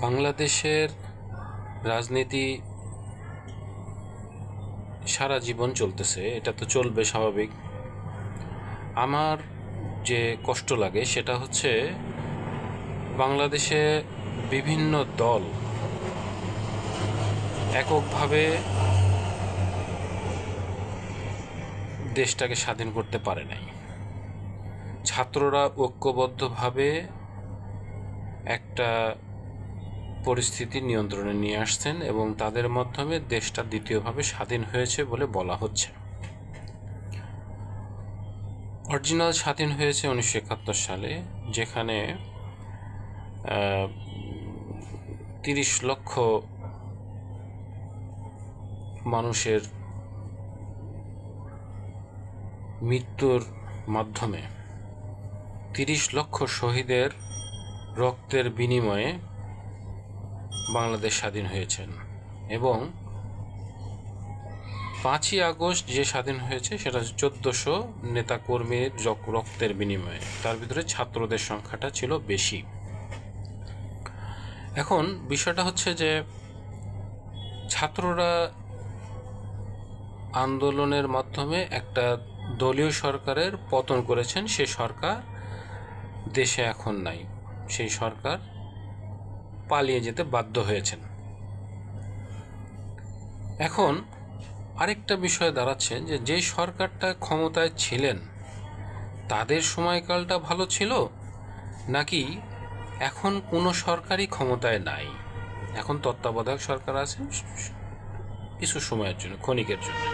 বাংলাদেশের রাজনীতি সারা জীবন চলতেছে, এটা তো চলবে স্বাভাবিক। আমার যে কষ্ট লাগে সেটা হচ্ছে বাংলাদেশে বিভিন্ন দল এককভাবে দেশটাকে স্বাধীন করতে পারে নাই। ছাত্ররা ঐক্যবদ্ধভাবে একটা পরিস্থিতি নিয়ন্ত্রণে নিয়ে আসছেন এবং তাদের মাধ্যমে দেশটা দ্বিতীয়ভাবে স্বাধীন হয়েছে বলে বলা হচ্ছে। অরিজিনাল স্বাধীন হয়েছে 1971 সালে, যেখানে 30 লক্ষ মানুষের মৃত্যুর মাধ্যমে 30 লক্ষ শহীদের রক্তের বিনিময়ে বাংলাদেশ স্বাধীন হয়েছেন। এবং 5ই আগস্ট যে স্বাধীন হয়েছে সেটা 1400 নেতাকর্মীর রক্তের বিনিময়ে, তার ভিতরে ছাত্রদের সংখ্যাটা ছিল বেশি। এখন বিষয়টা হচ্ছে যে ছাত্ররা আন্দোলনের মাধ্যমে একটা দলীয় সরকারের পতন করেছেন। সে সরকার দেশে এখন নাই, সেই সরকার পালিয়ে যেতে বাধ্য হয়েছেন। এখন আরেকটা বিষয় দাঁড়াচ্ছে যে যে সরকারটা ক্ষমতায় ছিলেন তাদের সময়কালটা ভালো ছিল, নাকি এখন কোনো সরকারই ক্ষমতায় নাই, এখন তত্ত্বাবধায়ক সরকার আছে কিছু সময়ের জন্য, ক্ষণিকের জন্য।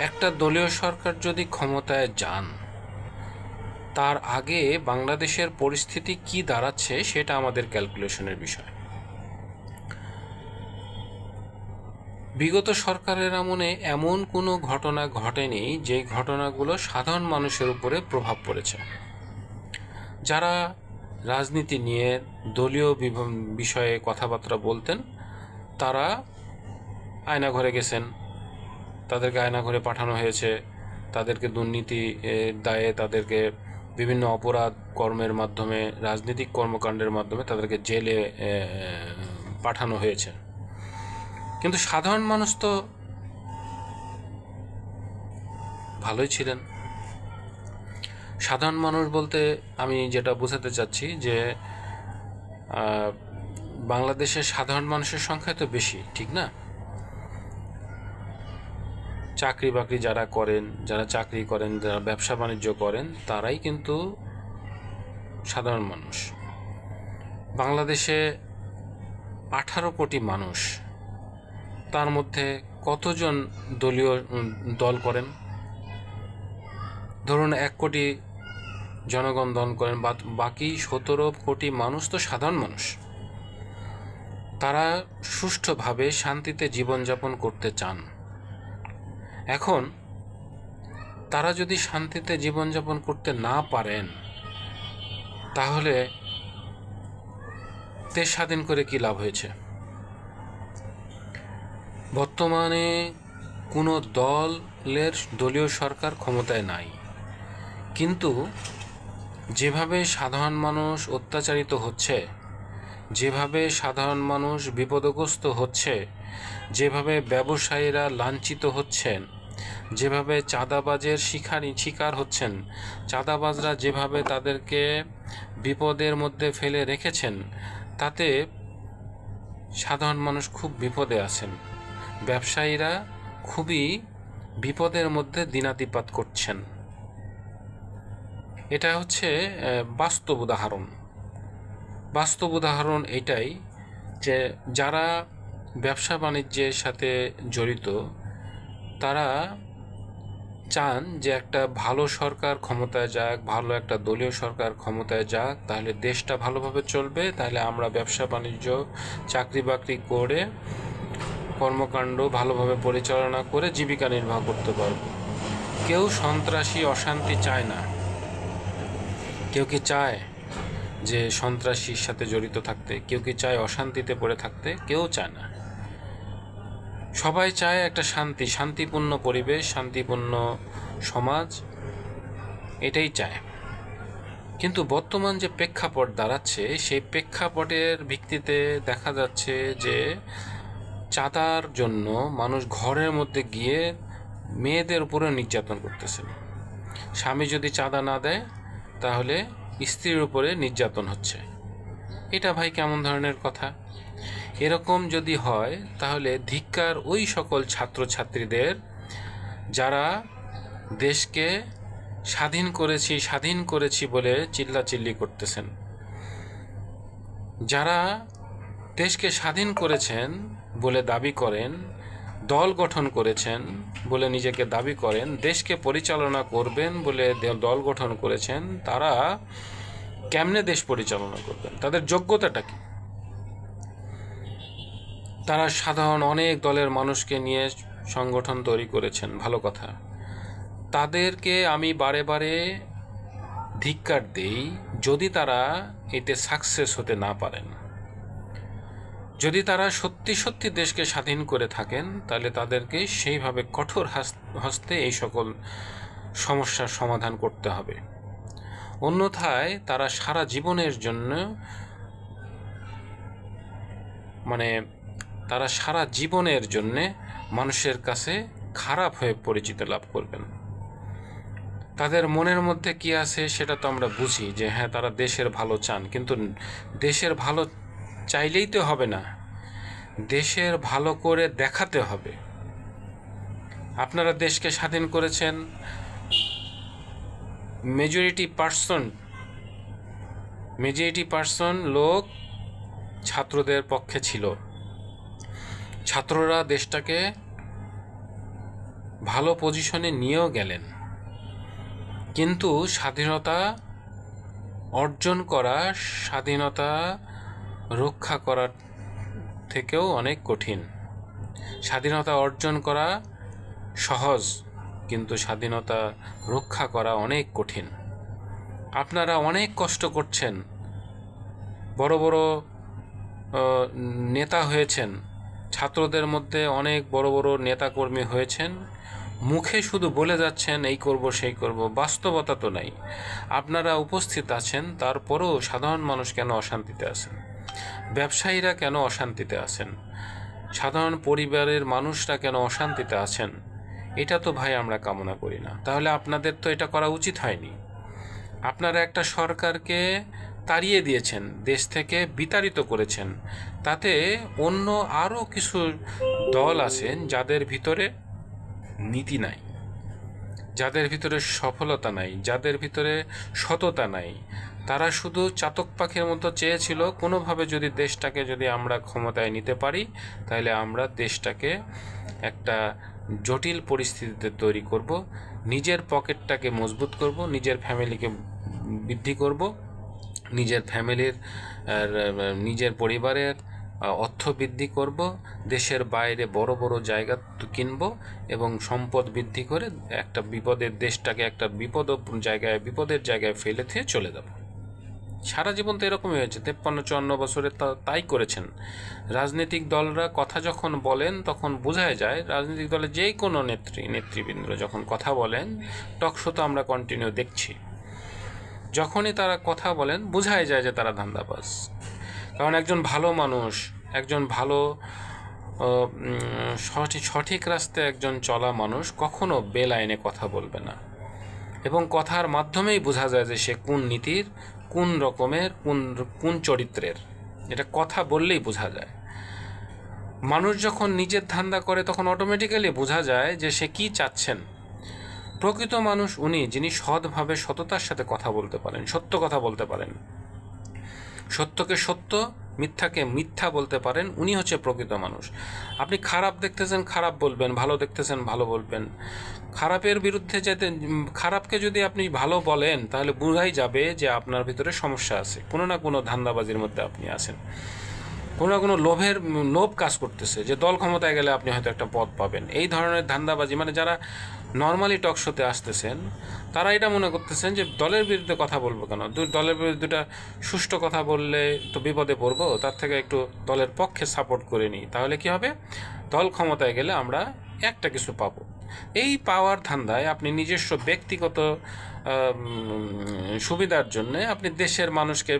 একটা দলীয় সরকার যদি ক্ষমতায় যান, তার আগে বাংলাদেশের পরিস্থিতি কি দাঁড়াচ্ছে সেটা আমাদের ক্যালকুলেশনের বিষয়। বিগত সরকারের আমলে এমন কোনো ঘটনা ঘটেনি যে ঘটনাগুলো সাধারণ মানুষের উপরে প্রভাব পড়েছে। যারা রাজনীতি নিয়ে দলীয় বিষয়ে কথাবার্তা বলতেন তারা আয়নাঘরে গেছেন, তাদেরকে আয়নাঘরে পাঠানো হয়েছে, তাদেরকে দুর্নীতি দায়ে তাদেরকে বিভিন্ন অপরাধ কর্মের মাধ্যমে, রাজনৈতিক কর্মকাণ্ডের মাধ্যমে তাদেরকে জেলে পাঠানো হয়েছে। কিন্তু সাধারণ মানুষ তো ভালোই ছিলেন। সাধারণ মানুষ বলতে আমি যেটা বোঝাতে চাচ্ছি যে বাংলাদেশের সাধারণ মানুষের সংখ্যা তো বেশি, ঠিক না? চাকরি বাকরি যারা করেন, যারা চাকরি করেন, যারা ব্যবসা বাণিজ্য করেন, তারাই কিন্তু সাধারণ মানুষ। বাংলাদেশে 18 কোটি মানুষ, তার মধ্যে কতজন দলীয় দল করেন? ধরুন 1 কোটি জনগণ দল করেন, বাকি 17 কোটি মানুষ তো সাধারণ মানুষ। তারা সুষ্ঠুভাবে শান্তিতে জীবনযাপন করতে চান। এখন তারা যদি শান্তিতে জীবনযাপন করতে না পারেন, তাহলে দেশ স্বাধীন করে কি লাভ হয়েছে? বর্তমানে কোনো দলীয় সরকার ক্ষমতায় নাই, কিন্তু যেভাবে সাধারণ মানুষ অত্যাচারিত হচ্ছে, যেভাবে সাধারণ মানুষ বিপদগ্রস্ত হচ্ছে, যেভাবে ব্যবসায়ীরা লাঞ্ছিত হচ্ছেন, যেভাবে চাঁদাবাজের শিকার হচ্ছেন, চাঁদাবাজরা যেভাবে তাদেরকে বিপদের মধ্যে ফেলে রেখেছেন, তাতে সাধারণ মানুষ খুব বিপদে আছেন। ব্যবসায়ীরা খুবই বিপদের মধ্যে দিনাতিপাত করছেন। এটা হচ্ছে বাস্তব উদাহরণ এটাই যে যারা ব্যবসা বাণিজ্যের সাথে জড়িত তারা চান যে একটা ভালো সরকার ক্ষমতায় যাক, ভালো একটা দলীয় সরকার ক্ষমতায় যাক, তাহলে দেশটা ভালোভাবে চলবে, তাহলে আমরা ব্যবসা বাণিজ্য, চাকরি বাকরি করে, কর্মকাণ্ড ভালোভাবে পরিচালনা করে জীবিকা নির্বাহ করতে পারব। কেউ সন্ত্রাসী অশান্তি চায় না। কেউ কি চায় যে সন্ত্রাসীর সাথে জড়িত থাকতে? কেউ কি চায় অশান্তিতে পড়ে থাকতে? কেউ চায় না। সবাই চায় একটা শান্তিপূর্ণ পরিবেশ, শান্তিপূর্ণ সমাজ, এটাই চায়। কিন্তু বর্তমান যে প্রেক্ষাপট দাঁড়াচ্ছে, সেই প্রেক্ষাপটের ভিত্তিতে দেখা যাচ্ছে যে চাঁদার জন্য মানুষ ঘরের মধ্যে গিয়ে মেয়েদের উপরে নির্যাতন করতেছেন। স্বামী যদি চাঁদা না দেয় তাহলে স্ত্রীর উপরে নির্যাতন হচ্ছে। এটা ভাই কেমন ধরনের কথা? এরকম যদি হয় তাহলে ধিক্কার ওই সকল ছাত্রছাত্রীদের যারা দেশকে স্বাধীন করেছি বলে চিল্লাচিল্লি করতেছেন, যারা দেশকে স্বাধীন করেছেন বলে দাবি করেন, দল গঠন করেছেন বলে নিজেকে দাবি করেন, দেশকে পরিচালনা করবেন বলে দল গঠন করেছেন, তারা কেমনে দেশ পরিচালনা করবেন? তাদের যোগ্যতাটা কি? তারা সাধারণ অনেক দলের মানুষকে নিয়ে সংগঠন তৈরি করেছেন, ভালো কথা। তাদেরকে আমি বারে বারে ধিক্কার দেই যদি তারা এতে সাকসেস হতে না পারেন। যদি তারা সত্যি সত্যি দেশকে স্বাধীন করে থাকেন তাহলে তাদেরকে সেইভাবে কঠোর হস্তে এই সকল সমস্যার সমাধান করতে হবে। অন্যথায় তারা সারা জীবনের জন্য তারা সারা জীবনের জন্যে মানুষের কাছে খারাপ হয়ে পরিচিতি লাভ করবেন। তাদের মনের মধ্যে কি আছে সেটা তো আমরা বুঝি, যে হ্যাঁ তারা দেশের ভালো চান, কিন্তু দেশের ভালো চাইলেই তো হবে না, দেশের ভালো করে দেখাতে হবে। আপনারা দেশকে স্বাধীন করেছেন, মেজরিটি পার্সন লোক ছাত্রদের পক্ষে ছিল। ছাত্ররা দেশটাকে ভালো পজিশনে নিয়েও গেলেন, কিন্তু স্বাধীনতা অর্জন করা, স্বাধীনতা রক্ষা করার থেকেও অনেক কঠিন। স্বাধীনতা অর্জন করা সহজ, কিন্তু স্বাধীনতা রক্ষা করা অনেক কঠিন। আপনারা অনেক কষ্ট করছেন, বড় বড় নেতা হয়েছেন, ছাত্রদের মধ্যে অনেক বড় বড় নেতাকর্মী হয়েছেন, মুখে শুধু বলে যাচ্ছেন এই করব সেই করব, বাস্তবতা তো নাই। আপনারা উপস্থিত আছেন, তারপরেও সাধারণ মানুষ কেন অশান্তিতে আছেন? ব্যবসায়ীরা কেন অশান্তিতে আছেন? সাধারণ পরিবারের মানুষরা কেন অশান্তিতে আছেন? এটা তো ভাই আমরা কামনা করি না। তাহলে আপনাদের তো এটা করা উচিত হয়নি। আপনারা একটা সরকারকে তাড়িয়ে দিয়েছেন, দেশ থেকে বিতাড়িত করেছেন। তাতে অন্য আরও কিছু দল আছেন যাদের ভিতরে নীতি নাই, যাদের ভিতরে সফলতা নাই, যাদের ভিতরে সততা নাই। তারা শুধু চাতক পাখির মতো চেয়েছিল কোনোভাবে যদি দেশটাকে যদি আমরা ক্ষমতায় নিতে পারি তাহলে আমরা দেশটাকে একটা জটিল পরিস্থিতিতে তৈরি করব, নিজের পকেটটাকে মজবুত করব, নিজের ফ্যামিলিকে বৃদ্ধি করব, নিজের পরিবারের অর্থ বৃদ্ধি করব, দেশের বাইরে বড় বড় জায়গা কিনব এবং সম্পদ বৃদ্ধি করে একটা দেশটাকে একটা বিপদের জায়গায় ফেলে দিয়ে চলে যাব। সারা জীবন তো এরকমই হয়েছে, 53-54 বছরে তাই করেছেন। রাজনৈতিক দলরা কথা যখন বলেন তখন বোঝাই যায়, রাজনৈতিক দলের যে কোনো নেতৃবৃন্দ যখন কথা বলেন, টক শো তো আমরা কন্টিনিউ দেখছি, যখনই তারা কথা বলেন বোঝাই যায় যে তারা ধান্দাবাজ। কারণ একজন ভালো মানুষ, একজন ভালো সঠিক রাস্তায় একজন চলা মানুষ কখনো বেলাইনে কথা বলবে না, এবং কথার মাধ্যমেই বোঝা যায় যে সে কোন নীতির, কোন রকমের, কোন চরিত্রের। এটা কথা বললেই বোঝা যায়। মানুষ যখন নিজের ধান্দা করে তখন অটোমেটিক্যালি বোঝা যায় যে সে কি চাচ্ছেন। প্রকৃত মানুষ উনি যিনি সৎভাবে সততার সাথে কথা বলতে পারেন, সত্য কথা বলতে পারেন, সত্যকে সত্য, মিথ্যাকে মিথ্যা বলতে পারেন, উনি হচ্ছে প্রকৃত মানুষ। আপনি খারাপ দেখতেছেন খারাপ বলবেন, ভালো দেখতেছেন ভালো বলবেন। খারাপের বিরুদ্ধে খারাপকে যদি আপনি ভালো বলেন তাহলে বোঝাই যাবে যে আপনার ভিতরে সমস্যা আছে, কোনো না কোনো ধান্দাবাজির মধ্যে আপনি আছেন, কোনো না কোনো লোভ কাজ করতেছে যে দল ক্ষমতায় গেলে আপনি হয়তো একটা পদ পাবেন। এই ধরনের ধান্দাবাজি, যারা নর্মালি টক শোতে আসতেছেন তারা এটা মনে করতেছেন যে দলের বিরুদ্ধে কথা বলবো কেন, দলের বিরুদ্ধে সুষ্ঠু কথা বললে তো বিপদে পড়বো, তার থেকে একটু দলের পক্ষে সাপোর্ট করে নিই, তাহলে কি হবে, দল ক্ষমতায় গেলে আমরা একটা কিছু পাবো। এই পাওয়ার ধান্দায় আপনি নিজস্ব ব্যক্তিগত সুবিধার জন্য আপনি দেশের মানুষকে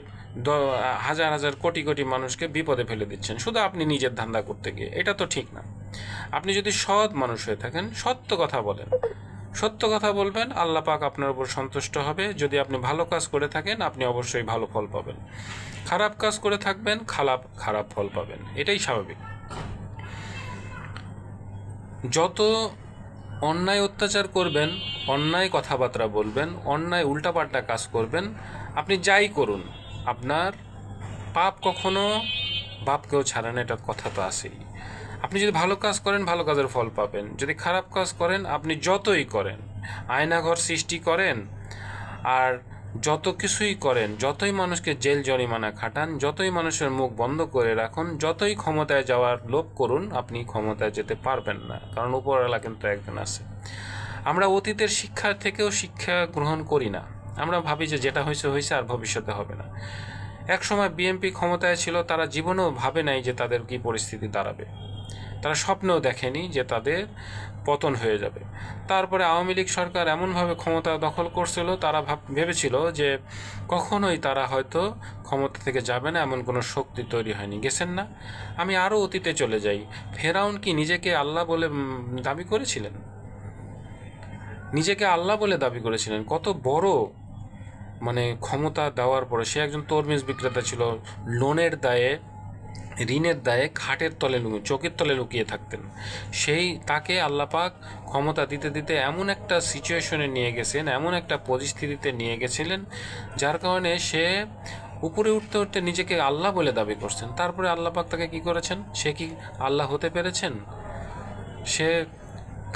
হাজার হাজার কোটি কোটি মানুষকে বিপদে ফেলে দিচ্ছেন শুধু আপনি নিজের ধান্দা করতে গিয়ে। এটা তো ঠিক না। আপনি যদি সৎ মানুষ হয়ে থাকেন, সত্য কথা বলেন, সত্য কথা বলবেন, আল্লাহ পাক আপনার উপর সন্তুষ্ট হবে। যদি আপনি ভালো কাজ করে থাকেন, আপনি অবশ্যই ভালো ফল পাবেন। খারাপ কাজ করে থাকবেন, খারাপ ফল পাবেন, এটাই স্বাভাবিক। যত অন্যায় অত্যাচার করবেন, অন্যায় কথাবার্তা বলবেন, অন্যায় উল্টাপাল্টা কাজ করবেন, আপনি যাই করুন, আপনার পাপ কখনো বাপকেও ছাড়ে না, এটা কথা তো আছেই। আপনি যদি ভালো কাজ করেন, ভালো কাজের ফল পাবেন। যদি খারাপ কাজ করেন, আপনি যতই করেন, আয়নাঘর সৃষ্টি করেন আর যত কিছুই করেন, যতই মানুষকে জেল জরিমানা খাটান, যতই মানুষের মুখ বন্ধ করে রাখুন, যতই ক্ষমতায় যাওয়ার লোভ করুন, আপনি ক্ষমতায় যেতে পারবেন না, কারণ উপরওয়ালা কিন্তু একজন আছে। আমরা অতীতের শিক্ষার থেকেও শিক্ষা গ্রহণ করি না। আমরা ভাবি যে যেটা হয়েছে হয়েছে, আর ভবিষ্যতে হবে না। এক সময় বিএনপি ক্ষমতায় ছিল, তারা জীবনেও ভাবে নাই যে তাদের কী পরিস্থিতি দাঁড়াবে। তারা স্বপ্নেও দেখেনি যে তাদের পতন হয়ে যাবে। তারপরে আওয়ামী লীগ সরকার এমনভাবে ক্ষমতা দখল করছিল, তারা ভেবেছিল যে কখনোই তারা হয়তো ক্ষমতা থেকে যাবে না, এমন কোনো শক্তি তৈরি হয়নি। গেছেন না? আমি আরও অতীতে চলে যাই। ফেরাউন কি নিজেকে আল্লাহ বলে দাবি করেছিলেন? নিজেকে আল্লাহ বলে দাবি করেছিলেন। কত বড় ক্ষমতা দেওয়ার পরে সে একজন তরমুজ বিক্রেতা ছিল, লোনের দায়ে, ঋণের দায়ে খাটের তলে চোখের তলে লুকিয়ে থাকতেন। তাকে আল্লাহ পাক ক্ষমতা দিতে দিতে এমন একটা সিচুয়েশনে নিয়ে গেছেন, এমন একটা পরিস্থিতিতে নিয়ে গেছিলেন, যার কারণে সে উপরে উঠতে উঠতে নিজেকে আল্লাহ বলে দাবি করছেন। তারপরে আল্লাহ পাক তাকে কী করেছেন? সে কি আল্লাহ হতে পেরেছেন? সে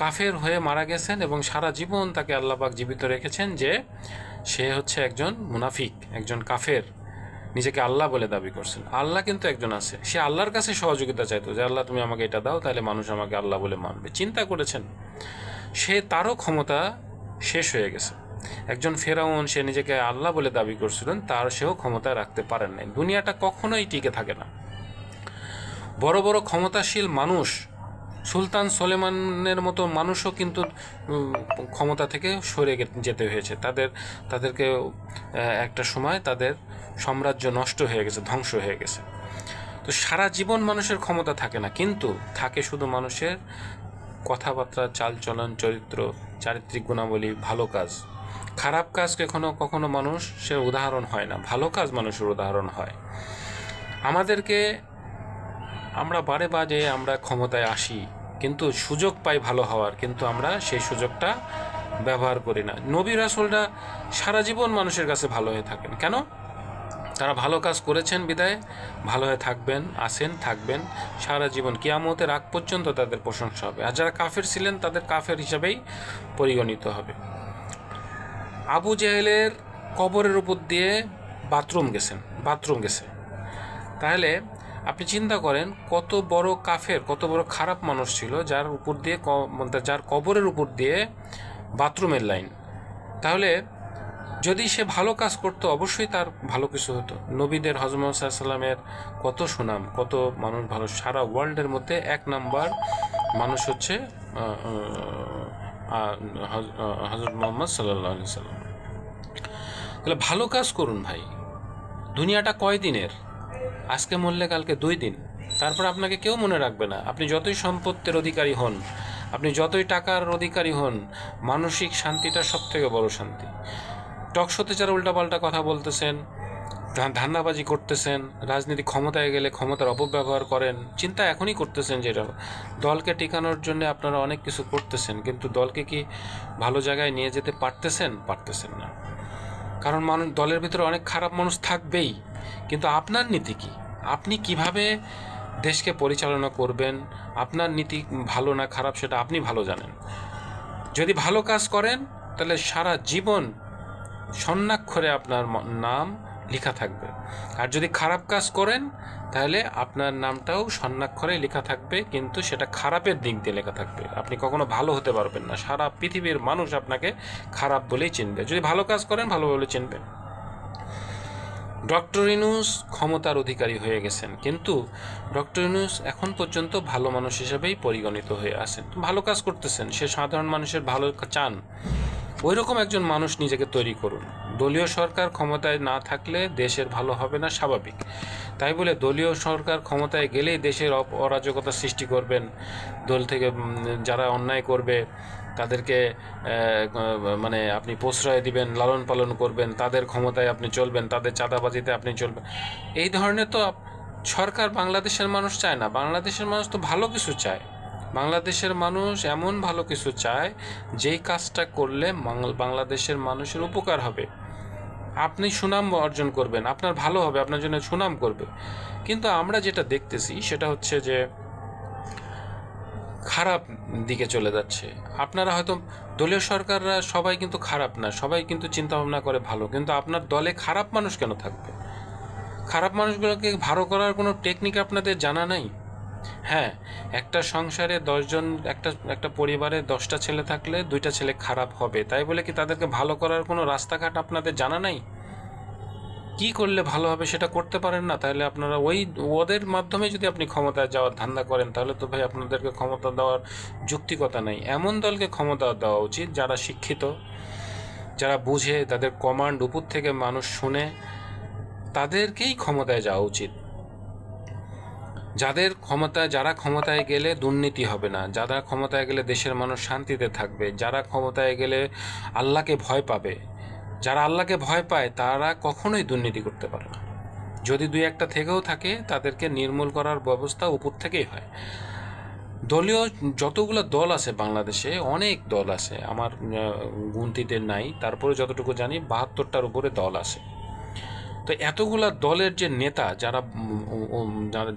কাফের হয়ে মারা গেছেন এবং সারা জীবন তাকে আল্লাহ পাক জীবিত রেখেছেন যে সে হচ্ছে একজন মুনাফিক, একজন কাফের, নিজেকে আল্লাহ বলে দাবি করছেন। আল্লাহ কিন্তু একজন আছে, সে আল্লাহর কাছে সহযোগিতা চাইতো যে আল্লাহ তুমি আমাকে এটা দাও, তাহলে মানুষ আমাকে আল্লাহ বলে মানবে। চিন্তা করেছেন? তারও ক্ষমতা শেষ হয়ে গেছে। একজন ফেরাউন, সে নিজেকে আল্লাহ বলে দাবি করছিলেন, সেও ক্ষমতা রাখতে পারেন নাই। দুনিয়াটা কখনোই টিকে থাকে না। বড় বড় ক্ষমতাশীল মানুষ, সুলতান সুলেমানের মতো মানুষও কিন্তু ক্ষমতা থেকে সরে যেতে হয়েছে। তাদেরকে একটা সময় তাদের সাম্রাজ্য নষ্ট হয়ে গেছে, ধ্বংস হয়ে গেছে। তো সারা জীবন মানুষের ক্ষমতা থাকে না, কিন্তু থাকে শুধু মানুষের কথাবার্তা, চালচলন, চরিত্র, চারিত্রিক গুণাবলী, ভালো কাজ। খারাপ কাজ কখনো মানুষের উদাহরণ হয় না, ভালো কাজ মানুষের উদাহরণ হয়। আমরা বারে বারে আমরা ক্ষমতায় আসি, কিন্তু সুযোগ পাই ভালো হওয়ার, কিন্তু আমরা সেই সুযোগটা ব্যবহার করি না। নবী রাসূলরা সারা জীবন মানুষের কাছে ভালো হয়ে থাকেন। কেন? তারা ভালো কাজ করেছেন বিদায় ভালো হয়ে থাকবেন সারা জীবন। কিয়ামতের আগ পর্যন্ত তাদের প্রশংসা হবে। আর যারা কাফের ছিলেন, তাদের কাফের হিসাবেই পরিগণিত হবে। আবু জেহেলের কবরের উপর দিয়ে বাথরুম গেছে। তাহলে আপনি চিন্তা করেন কত বড় কাফের, কত বড় খারাপ মানুষ ছিল, যার কবরের উপর দিয়ে বাথরুমের লাইন। তাহলে যদি সে ভালো কাজ করতো, অবশ্যই তার ভালো কিছু হতো। নবীদের হযরত মুহাম্মদ সাল্লাল্লাহু আলাইহি ওয়াসাল্লামের কত সুনাম, কত মানুষ ভালো। সারা ওয়ার্ল্ডের মধ্যে 1 নাম্বার মানুষ হচ্ছে হযরত মুহাম্মদ সাল্লাল্লাহু আলাইহি ওয়াসাল্লাম। তাহলে ভালো কাজ করুন ভাই। দুনিয়াটা কয় দিনের? আজকে মরলে কালকে 2 দিন, তারপর আপনাকে কেউ মনে রাখবে না। আপনি যতই সম্পত্তির অধিকারী হন, আপনি যতই টাকার অধিকারী হন, মানসিক শান্তিটা সবথেকে বড় শান্তি। টকশোতে যারা উল্টাপাল্টা কথা বলতেছেন, ধান্দাবাজি করতেছেন, রাজনীতি ক্ষমতায় গেলে ক্ষমতার অপব্যবহার করেন, চিন্তা এখনই করতেছেন যেটা দলকে টিকানোর জন্য আপনারা অনেক কিছু করতেছেন, কিন্তু দলকে কি ভালো জায়গায় নিয়ে যেতে পারতেছেন না। কারণ দলের ভিতরে অনেক খারাপ মানুষ থাকবেই, কিন্তু আপনার নীতি কি? আপনি কিভাবে দেশকে পরিচালনা করবেন, আপনার নীতি ভালো না খারাপ সেটা আপনি ভালো জানেন। যদি ভালো কাজ করেন, তাহলে সারা জীবন স্বর্ণাক্ষরে আপনার নাম লেখা থাকবে। আর যদি খারাপ কাজ করেন, তাহলে আপনার নামটাও স্বর্ণাক্ষরে লেখা থাকবে, কিন্তু সেটা খারাপের দিক দিয়ে লেখা থাকবে। আপনি কখনো ভালো হতে পারবেন না। সারা পৃথিবীর মানুষ আপনাকে খারাপ বলেই চিনবে। যদি ভালো কাজ করেন, ভালো বলে চিনবে। ডক্টর ইউনূস ক্ষমতার অধিকারী হয়ে গেছেন, কিন্তু ডক্টর ইউনূস এখন পর্যন্ত ভালো মানুষ হিসেবেই পরিগণিত হয়ে আছেন, ভালো কাজ করতেছেন, সে সাধারণ মানুষের ভালো চান। ওই রকম একজন মানুষ নিজেকে তৈরি করুন। দলীয় সরকার ক্ষমতায় না থাকলে দেশের ভালো হবে না, স্বাভাবিক। তাই বলে দলীয় সরকার ক্ষমতায় গেলেই দেশের অরাজকতা সৃষ্টি করবেন, দল থেকে যারা অন্যায় করবে তাদেরকে মানে আপনি প্রশ্রয় দিবেন, লালন পালন করবেন, তাদের ক্ষমতায় আপনি চলবেন, তাদের চাঁদাবাজিতে আপনি চলবেন, এই ধরনের তো সরকার বাংলাদেশের মানুষ চায় না। বাংলাদেশের মানুষ তো ভালো কিছু চায়। বাংলাদেশের মানুষ এমন ভালো কিছু চায় যেই কাজটা করলে বাংলাদেশের মানুষের উপকার হবে, আপনি সুনাম অর্জন করবেন, আপনার ভালো হবে, আপনার জন্য সুনাম করবে। কিন্তু আমরা যেটা দেখতেছি সেটা হচ্ছে যে খারাপ দিকে চলে যাচ্ছে। আপনারা হয়তো দলীয় সরকাররা সবাই কিন্তু খারাপ না, সবাই কিন্তু চিন্তা ভাবনা করে ভালো, কিন্তু আপনার দলে খারাপ মানুষ কেন থাকবে? খারাপ মানুষগুলোকে ভালো করার কোনো টেকনিক আপনাদের জানা নাই? হ্যাঁ, একটা সংসারে 10 জন, একটা পরিবারে 10টা ছেলে থাকলে 2টা ছেলে খারাপ হবে, তাই বলে কি তাদেরকে ভালো করার কোনো রাস্তাঘাট আপনাদের জানা নাই? কি করলে ভালো হবে সেটা করতে পারেন না? তাহলে আপনারা ওদের মাধ্যমে যদি আপনি ক্ষমতায় যাওয়ার ধান্দা করেন, তাহলে তো ভাই আপনাদেরকে ক্ষমতা দেওয়ার যৌক্তিকতা নেই। এমন দলকে ক্ষমতা দেওয়া উচিত যারা শিক্ষিত, যারা বুঝে, তাদের কমান্ড উপর থেকে মানুষ শুনে, তাদেরকেই ক্ষমতায় যাওয়া উচিত। যারা ক্ষমতায় গেলে দুর্নীতি হবে না, যারা ক্ষমতায় গেলে দেশের মানুষ শান্তিতে থাকবে, যারা ক্ষমতায় গেলে আল্লাহকে ভয় পাবে। যারা আল্লাহকে ভয় পায় তারা কখনোই দুর্নীতি করতে পারে না। যদি 2-1টা থেকেও থাকে তাদেরকে নির্মূল করার ব্যবস্থা উপর থেকেই হয়। দলীয় যতগুলো দল আছে বাংলাদেশে, অনেক দল আছে, আমার গুনতিতে নাই, তারপরে যতটুকু জানি 72টার উপরে দল আছে। তো এতগুলা দলের যে নেতা,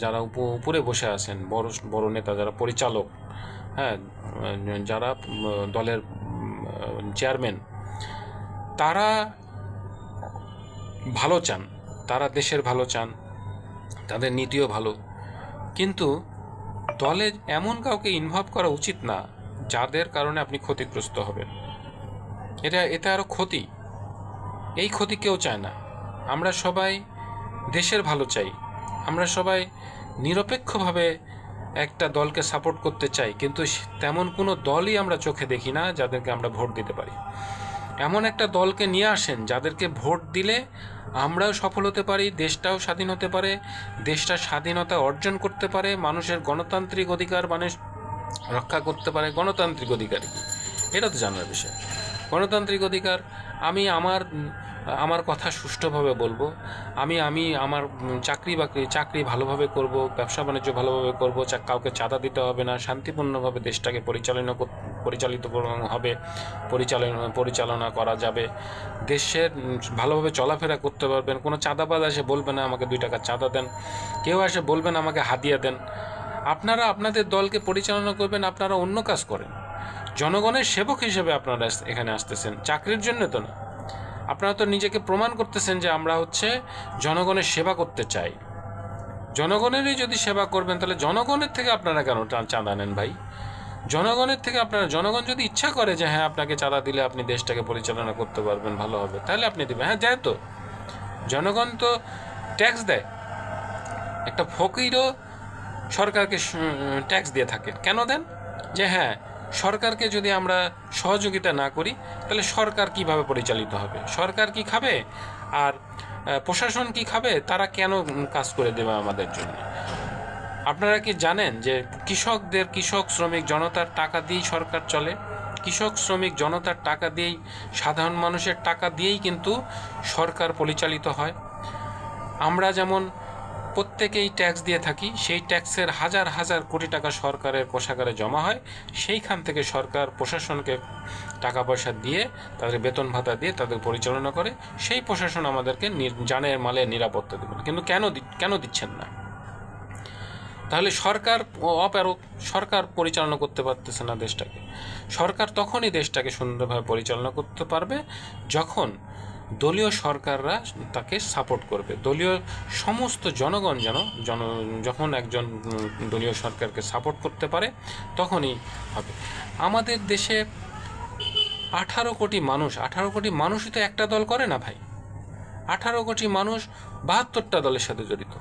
যারা উপরে বসে আছেন, বড় বড় নেতা, যারা পরিচালক, হ্যাঁ, যারা দলের চেয়ারম্যান, তারা ভালো চান, তারা দেশের ভালো চান, তাদের নীতিও ভালো, কিন্তু দলে এমন কাউকে ইনভলভ করা উচিত না যাদের কারণে আপনি ক্ষতিগ্রস্ত হবেন। এটা আরও ক্ষতি। এই ক্ষতি কেউ চায় না। আমরা সবাই দেশের ভালো চাই, আমরা সবাই নিরপেক্ষভাবে একটা দলকে সাপোর্ট করতে চাই, কিন্তু তেমন কোনো দলই আমরা চোখে দেখি না যাদেরকে আমরা ভোট দিতে পারি। এমন একটা দলকে নিয়ে আসেন যাদেরকে ভোট দিলে আমরাও সফল হতে পারি, দেশটাও স্বাধীন হতে পারে, দেশটা স্বাধীনতা অর্জন করতে পারে, মানুষের গণতান্ত্রিক অধিকার মানুষ রক্ষা করতে পারে। গণতান্ত্রিক অধিকার কি, এটা তো জানার বিষয়। গণতান্ত্রিক অধিকার, আমি আমার কথা সুষ্ঠুভাবে বলবো, আমি আমার চাকরি ভালোভাবে করব, ব্যবসা বাণিজ্য ভালোভাবে করব, কাউকে চাঁদা দিতে হবে না, শান্তিপূর্ণভাবে দেশটাকে পরিচালনা করা যাবে, দেশের ভালোভাবে চলাফেরা করতে পারবেন। কোনো চাঁদাবাজ এসে বলবে না আমাকে 2 টাকা চাঁদা দেন, কেউ এসে বলবেন আমাকে হাদিয়া দেন। আপনারা আপনাদের দলকে পরিচালনা করবেন, আপনারা অন্য কাজ করেন। জনগণের সেবক হিসেবে আপনারা এখানে আসতেছেন, চাকরির জন্য তো না। আপনারা তো নিজেকে প্রমাণ করতেছেন যে আমরা জনগণের সেবা করতে চাই। জনগণেরই যদি সেবা করবেন, তাহলে জনগণের থেকে আপনারা কেন চাঁদা নেন ভাই? জনগণ যদি ইচ্ছা করে যে হ্যাঁ আপনাকে চাঁদা দিলে আপনি দেশটাকে পরিচালনা করতে পারবেন, ভালো হবে, তাহলে আপনি দেবেন। হ্যাঁ, যায় তো, জনগণ তো ট্যাক্স দেয়, একটা ফকিরও সরকারকে ট্যাক্স দিয়ে থাকে। কেন দেন? যে হ্যাঁ, সরকারকে যদি আমরা সহযোগিতা না করি তাহলে সরকার কিভাবে পরিচালিত হবে, সরকার কি খাবে আর প্রশাসন কি খাবে, তারা কেন কাজ করে দেবে আমাদের জন্য? আপনারা কি জানেন যে কৃষক শ্রমিক জনতার টাকা দিয়েই সরকার চলে? কৃষক শ্রমিক জনতার টাকা দিয়েই, সাধারণ মানুষের টাকা দিয়েই কিন্তু সরকার পরিচালিত হয়। আমরা যেমন প্রত্যেকেই ট্যাক্স দিয়ে থাকি, সেই ট্যাক্সের হাজার হাজার কোটি টাকা সরকারের কোষাগারে জমা হয়, সেইখান থেকে সরকার প্রশাসনকে টাকা পয়সা দিয়ে, তাদের বেতন ভাতা দিয়ে তাদের পরিচালনা করে। সেই প্রশাসন আমাদেরকে জানের মালের নিরাপত্তা দেবেন, কিন্তু কেন দিচ্ছেন না? তাহলে সরকার পরিচালনা করতে পারতেছে না দেশটাকে। সরকার তখনই দেশটাকে সুন্দরভাবে পরিচালনা করতে পারবে যখন দলীয় সরকাররা তাকে সাপোর্ট করবে। দলীয় সমস্ত জনগণ যখন একজন দলীয় সরকারকে সাপোর্ট করতে পারে, তখনই হবে। আমাদের দেশে 18 কোটি মানুষই তো একটা দল করে না ভাই। 18 কোটি মানুষ 72টা দলের সাথে জড়িত।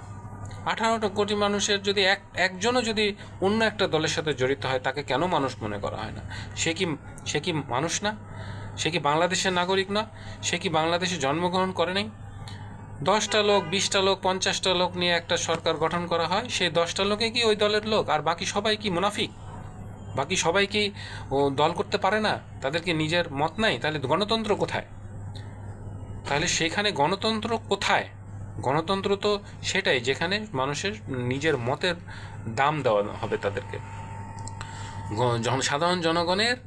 18 কোটি মানুষের যদি একজনও যদি অন্য একটা দলের সাথে জড়িত হয়, তাকে কেন মানুষ মনে করা হয় না? সে কি মানুষ না? সে কি বাংলাদেশের নাগরিক না? সে কি বাংলাদেশে জন্মগ্রহণ করে নাই? 10টা লোক, 20টা লোক, 50টা লোক নিয়ে একটা সরকার গঠন করা হয়, সেই 10টা লোকে কি ওই দলের লোক? আর বাকি সবাই কি মুনাফিক? বাকি সবাই কি দল করতে পারে না? তাদের কি নিজের মত নাই? তাহলে গণতন্ত্র কোথায়? তাহলে সেখানে গণতন্ত্র কোথায়? গণতন্ত্র তো সেটাই যেখানে মানুষের নিজের মতের দাম দেওয়া হবে, তাদেরকে সাধারণ জনগণের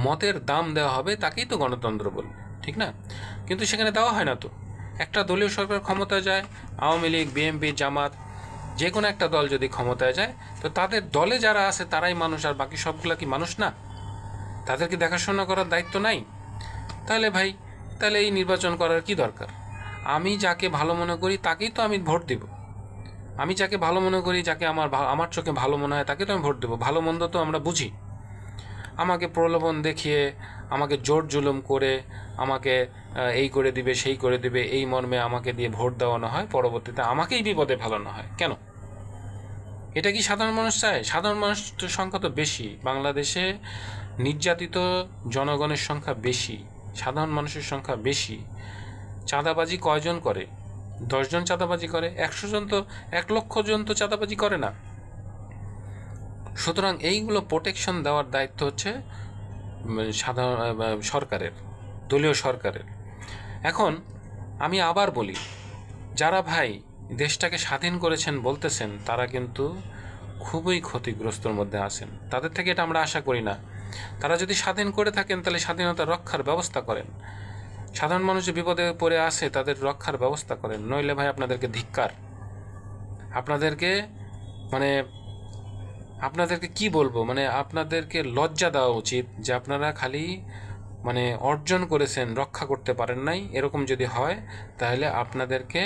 মতের দাম দেওয়া হবে, তাকেই তো গণতন্ত্র বলবে, ঠিক না? কিন্তু সেখানে দেওয়া হয় না তো। একটা দলীয় সরকার ক্ষমতায় যায়, আওয়ামী লীগ, বিএনপি, জামাত, যে কোনো একটা দল যদি ক্ষমতায় যায়, তো তাদের দলে যারা আছে তারাই মানুষ, আর বাকি সবগুলা কি মানুষ না? তাদেরকে দেখাশোনা করার দায়িত্ব নাই? তাহলে ভাই, তাহলে এই নির্বাচন করার কি দরকার? আমি যাকে ভালো মনে করি তাকেই তো আমি ভোট দিব। আমি যাকে ভালো মনে করি, যাকে আমার চোখে ভালো মনে হয়, তাকে তো আমি ভোট দেবো। ভালো মন্দ তো আমরা বুঝি। আমাকে প্রলোভন দেখিয়ে, আমাকে জোর জুলুম করে, আমাকে এই করে দিবে, সেই করে দিবে, এই মর্মে আমাকে দিয়ে ভোট দেওয়ানো হয়, পরবর্তীতে আমাকেই বিপদে ফেলানো হয় কেন? এটা কি সাধারণ মানুষ চায়? সাধারণ মানুষের সংখ্যা তো বেশি বাংলাদেশে, নির্যাতিত জনগণের সংখ্যা বেশি, সাধারণ মানুষের সংখ্যা বেশি। চাঁদাবাজি কয়জন করে? 10 জন চাঁদাবাজি করে। 100 জন তো, 1 লক্ষ জন তো চাঁদাবাজি করে না। সুতরাং এইগুলো প্রোটেকশন দেওয়ার দায়িত্ব হচ্ছে সাধারণ সরকারের, দলীয় সরকারের। এখন আমি আবার বলি, যারা ভাই দেশটাকে স্বাধীন করেছেন বলতেছেন, তারা কিন্তু খুবই ক্ষতিগ্রস্তর মধ্যে আছেন। তাদের থেকে এটা আমরা আশা করি না। তারা যদি স্বাধীন করে থাকেন, তাহলে স্বাধীনতা রক্ষার ব্যবস্থা করেন। সাধারণ মানুষ যে বিপদে পড়ে আসে, তাদের রক্ষার ব্যবস্থা করেন। নইলে ভাই আপনাদেরকে ধিক্কার। আপনাদেরকে কি বলবো, আপনাদেরকে লজ্জা দেওয়া উচিত যে আপনারা খালি অর্জন করেছেন, রক্ষা করতে পারেন নাই। এরকম যদি হয়, তাহলে আপনাদেরকে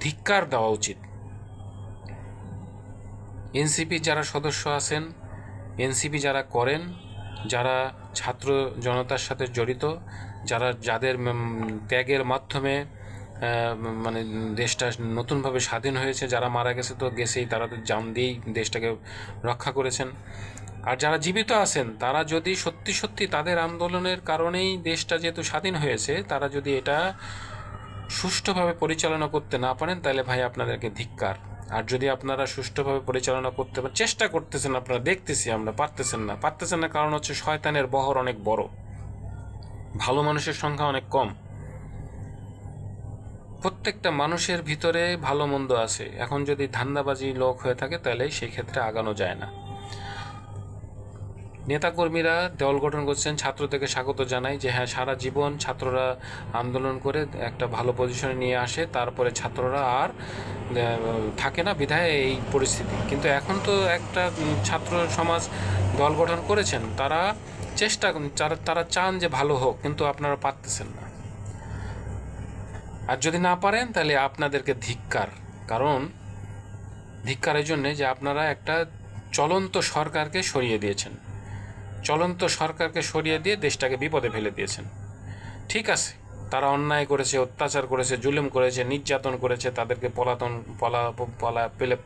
ধিক্কার দেওয়া উচিত। এনসিপি যারা সদস্য আছেন, এনসিপি যারা করেন, যারা ছাত্র জনতার সাথে জড়িত, যাদের ত্যাগের মাধ্যমে দেশটা নতুনভাবে স্বাধীন হয়েছে, যারা মারা গেছে তো গেছেই, তারা তো জান দিয়েই দেশটাকে রক্ষা করেছেন। আর যারা জীবিত আছেন, তারা যদি সত্যি সত্যি তাদের আন্দোলনের কারণেই দেশটা যেহেতু স্বাধীন হয়েছে, তারা যদি এটা সুষ্ঠুভাবে পরিচালনা করতে না পারেন, তাহলে ভাই আপনাদেরকে ধিক্কার। আর যদি আপনারা সুষ্ঠুভাবে পরিচালনা করতে চেষ্টা করতেছেন, আপনারা দেখতেছি আমরা, পারতেছেন না কারণ হচ্ছে শয়তানের বহর অনেক বড়, ভালো মানুষের সংখ্যা অনেক কম। প্রত্যেকটা মানুষের ভিতরে ভালো মন্দ আছে। এখন যদি ধান্দাবাজি লোক হয়ে থাকে, তাহলে সেই ক্ষেত্রে আগানো যায় না। নেতাকর্মীরা দল গঠন করছেন, ছাত্রদেরকে স্বাগত জানাই যে হ্যাঁ, সারা জীবন ছাত্ররা আন্দোলন করে একটা ভালো পজিশনে নিয়ে আসে, তারপরে ছাত্ররা আর থাকে না, বিধায় এই পরিস্থিতি। কিন্তু এখন তো একটা ছাত্র সমাজ দল গঠন করেছেন, তারা চান যে ভালো হোক, কিন্তু আপনারা পারতেছেন না। আর যদি না পারেন, তাহলে আপনাদেরকে ধিক্কার। কারণ ধিক্কারের জন্যে যে আপনারা একটা চলন্ত সরকারকে সরিয়ে দিয়েছেন, চলন্ত সরকারকে সরিয়ে দিয়ে দেশটাকে বিপদে ফেলে দিয়েছেন। ঠিক আছে, তারা অন্যায় করেছে, অত্যাচার করেছে, জুলুম করেছে, নির্যাতন করেছে, তাদেরকে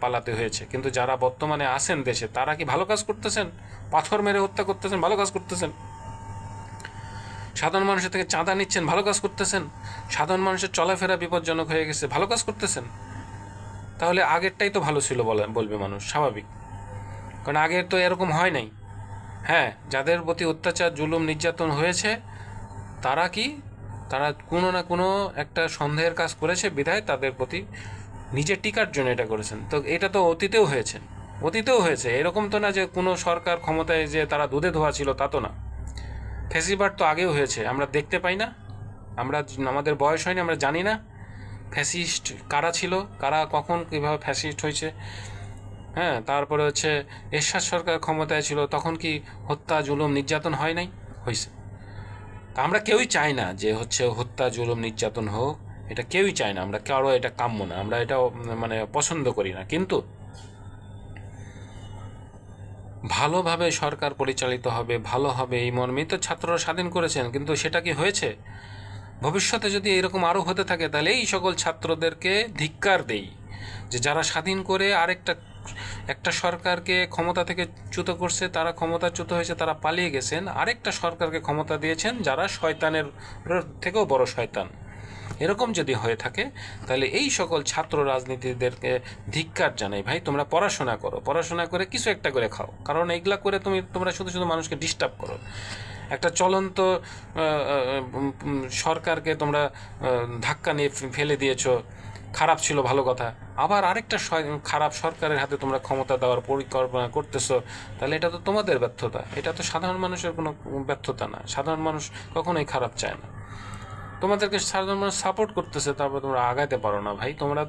পালাতে হয়েছে। কিন্তু যারা বর্তমানে আছেন দেশে, তারা কি ভালো কাজ করতেছেন? পাথর মেরে হত্যা করতেছেন, ভালো কাজ করতেছেন? সাধারণ মানুষের থেকে চাঁদা নিচ্ছেন, ভালো কাজ করতেছেন? সাধারণ মানুষের চলাফেরা বিপজ্জনক হয়ে গেছে, ভালো কাজ করতেছেন? তাহলে আগেরটাই তো ভালো ছিল বলবে মানুষ, স্বাভাবিক। কারণ আগের তো এরকম হয় নাই। হ্যাঁ, যাদের প্রতি অত্যাচার, জুলুম, নির্যাতন হয়েছে, তারা কোনো না কোনো একটা সন্দেহের কাজ করেছে, বিধায় তাদের প্রতি নিজের টিকার জন্য এটা করেছেন। তো এটা তো অতীতেও হয়েছে। এরকম তো না যে কোনো সরকার ক্ষমতায় যে তারা দুধে ধোয়া ছিল, তা তো না। ফ্যাসিবাদ তো আগেও হয়েছে, আমরা দেখতে পাই না? আমাদের বয়স হয়নি, আমরা জানি না ফ্যাসিস্ট কারা ছিল, কারা কখন কীভাবে ফ্যাসিস্ট হয়েছে? হ্যাঁ, তারপরে হচ্ছে এরশাদ সরকার ক্ষমতায় ছিল, তখন কি হত্যা, জুলুম, নির্যাতন হয় নাই? হয়েছে। তা আমরা কেউই চাই না যে হত্যা, জুলুম, নির্যাতন হোক, এটা কেউই চাই না। আমরা কারো এটা কাম্য না, আমরা এটা পছন্দ করি না। কিন্তু ভালোভাবে সরকার পরিচালিত হবে, ভালো হবে, এই মর্মেই তো ছাত্ররা স্বাধীন করেছেন। কিন্তু সেটা কি হয়েছে? ভবিষ্যতে যদি এরকম আরও হতে থাকে তাহলে এই সকল ছাত্রদেরকে ধিক্কার দেই, যে যারা স্বাধীন করে একটা সরকারকে ক্ষমতা থেকে চ্যুত করছে, তারা ক্ষমতাচ্যুত হয়েছে, তারা পালিয়ে গেছেন, আরেকটা সরকারকে ক্ষমতা দিয়েছেন যারা শয়তানের থেকেও বড় শয়তান। এরকম যদি হয়ে থাকে তাহলে এই সকল ছাত্র রাজনীতিদেরকে ধিক্কার জানাই, ভাই তোমরা পড়াশোনা করো, পড়াশোনা করে কিছু একটা করে খাও, কারণ এইগুলা করে তোমরা শুধু শুধু মানুষকে ডিস্টার্ব করো। একটা চলন্ত সরকারকে তোমরা ধাক্কা নিয়ে ফেলে দিয়েছো, খারাপ ছিল ভালো কথা, আবার আরেকটা খারাপ সরকারের হাতে তোমরা ক্ষমতা দেওয়ার পরিকল্পনা করতেছো, তাহলে এটা তো তোমাদের ব্যর্থতা, এটা তো সাধারণ মানুষের কোনো ব্যর্থতা না। সাধারণ মানুষ কখনোই খারাপ চায় না, তোমাদেরকে সাধারণ মানুষ সাপোর্ট করতেছে, তারপর তোমরা আগাইতে পারো না ভাই। তোমরা